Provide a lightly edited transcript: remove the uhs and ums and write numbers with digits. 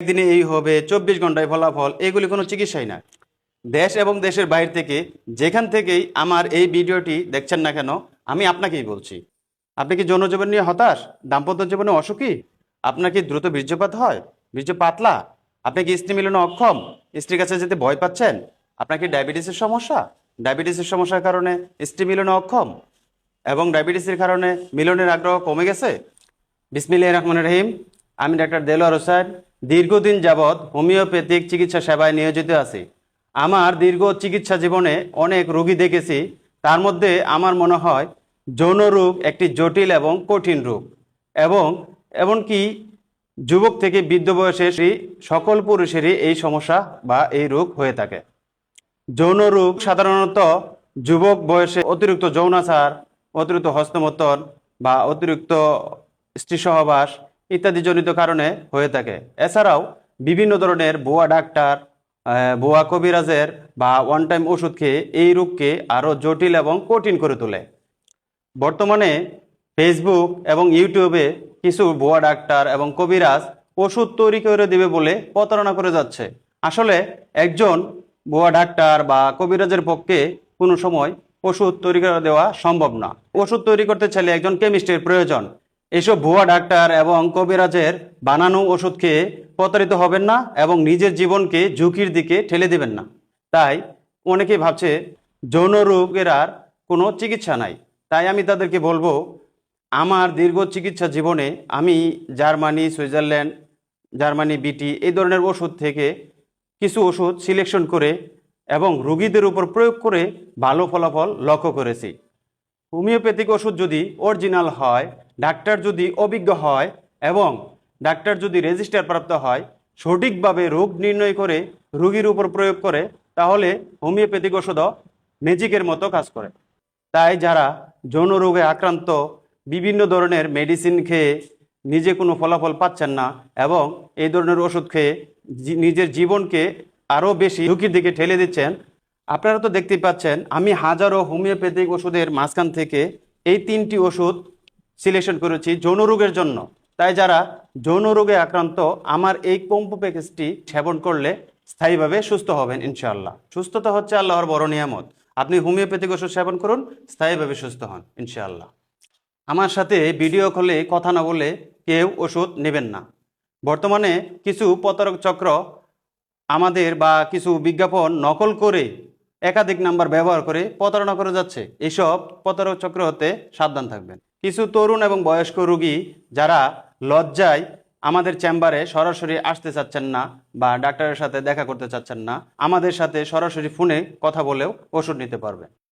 একদিনে এই হবে, 24 ঘন্টায় ফলাফল, এগুলি কোনো চিকিৎসাই না। দেশ এবং দেশের বাইরে থেকে যেখান থেকেই আমার এই ভিডিওটি দেখছেন না কেন, আমি আপনাকেই বলছি, আপনি কি যৌন জীবন নিয়ে হতাশ, দাম্পত্য জীবনে অসুখী, আপনার কি দ্রুত বীর্যপাত হয়, বীর্য পাতলা, আপনি কি স্ত্রী মিলনে অক্ষম, স্ত্রীর কাছে যেতে ভয় পাচ্ছেন, আপনার কি ডায়াবেটিসের সমস্যা, ডায়াবেটিসের সমস্যার কারণে স্ত্রী মিলনে অক্ষম এবং ডায়াবেটিসের কারণে মিলনের আগ্রহ কমে গেছে? বিসমিল্লাহির রহমানির রহিম। আমি ডাক্তার দেলোয়ার হোসেন, দীর্ঘদিন যাবৎ হোমিওপ্যাথিক চিকিৎসা সেবায় নিয়োজিত আছি। আমার দীর্ঘ চিকিৎসা জীবনে অনেক রোগী দেখেছি। তার মধ্যে আমার মনে হয় যৌন রোগ একটি জটিল এবং কঠিন রোগ, এবং এমনকি যুবক থেকে বৃদ্ধ বয়সের সকল পুরুষেরই এই সমস্যা বা এই রোগ হয়ে থাকে। যৌন রোগ সাধারণত যুবক বয়সে অতিরিক্ত যৌনাচার, অতিরিক্ত হস্তমৈথুন বা অতিরিক্ত স্ত্রী সহবাস ইত্যাদি জনিত কারণে হয়ে থাকে। এছাড়াও বিভিন্ন ধরনের ভুয়া ডাক্তার, ভুয়া কবিরাজের বা ওয়ান টাইম ওষুধ খেয়ে এই রোগকে আরও জটিল এবং কঠিন করে তোলে। বর্তমানে ফেসবুক এবং ইউটিউবে কিছু ভুয়া ডাক্তার এবং কবিরাজ ওষুধ তৈরি করে দেবে বলে প্রতারণা করে যাচ্ছে। আসলে একজন ভুয়া ডাক্তার বা কবিরাজের পক্ষে কোনো সময় ওষুধ তৈরি করে দেওয়া সম্ভব না। ওষুধ তৈরি করতে চাইলে একজন কেমিস্টের প্রয়োজন। এসব ভুয়া ডাক্তার এবং কবিরাজের বানানো ওষুধ খেয়ে প্রতারিত হবেন না এবং নিজের জীবনকে ঝুঁকির দিকে ঠেলে দেবেন না। তাই অনেকেই ভাবছে যৌন রোগের আর কোনো চিকিৎসা নাই। তাই আমি তাদেরকে বলবো, আমার দীর্ঘ চিকিৎসা জীবনে আমি জার্মানি, সুইজারল্যান্ড, জার্মানি, বিটি এই ধরনের ওষুধ থেকে কিছু ওষুধ সিলেকশন করে এবং রোগীদের উপর প্রয়োগ করে ভালো ফলাফল লক্ষ্য করেছি। হোমিওপ্যাথিক ওষুধ যদি অরিজিনাল হয়, ডাক্তার যদি অভিজ্ঞ হয় এবং ডাক্তার যদি রেজিস্টার প্রাপ্ত হয়, সঠিকভাবে রোগ নির্ণয় করে রোগীর উপর প্রয়োগ করে, তাহলে হোমিওপ্যাথিক ওষুধও ম্যাজিকের মতো কাজ করে। তাই যারা যৌন রোগে আক্রান্ত, বিভিন্ন ধরনের মেডিসিন খেয়ে নিজে কোনো ফলাফল পাচ্ছেন না এবং এই ধরনের ওষুধ খেয়ে নিজের জীবনকে আরও বেশি ঝুঁকির দিকে ঠেলে দিচ্ছেন, আপনারা তো দেখতেই পাচ্ছেন আমি হাজারো হোমিওপ্যাথিক ওষুধের মাঝখান থেকে এই 3টি ওষুধ সিলেকশন করেছি যৌন রোগের জন্য। তাই যারা যৌন রোগে আক্রান্ত আমার এই কম্বো প্যাকেজটি সেবন করলে স্থায়ীভাবে সুস্থ হবেন ইনশাআল্লাহ। সুস্থতা হচ্ছে আল্লাহর বড় নিয়ামত। আপনি হোমিওপ্যাথিক ওষুধ সেবন করুন, স্থায়ীভাবে সুস্থ হন ইনশাআল্লাহ। আমার সাথে ভিডিও কলে কথা না বলে কেউ ওষুধ নেবেন না। বর্তমানে কিছু প্রতারক চক্র আমাদের বা কিছু বিজ্ঞাপন নকল করে একাধিক নাম্বার ব্যবহার করে প্রতারণা করে যাচ্ছে। এইসব প্রতারক চক্র হতে সাবধান থাকবেন। কিছু তরুণ এবং বয়স্ক রোগী যারা লজ্জায় আমাদের চেম্বারে সরাসরি আসতে চাচ্ছেন না বা ডাক্তারের সাথে দেখা করতে চাচ্ছেন না, আমাদের সাথে সরাসরি ফোনে কথা বলেও ওষুধ নিতে পারবেন।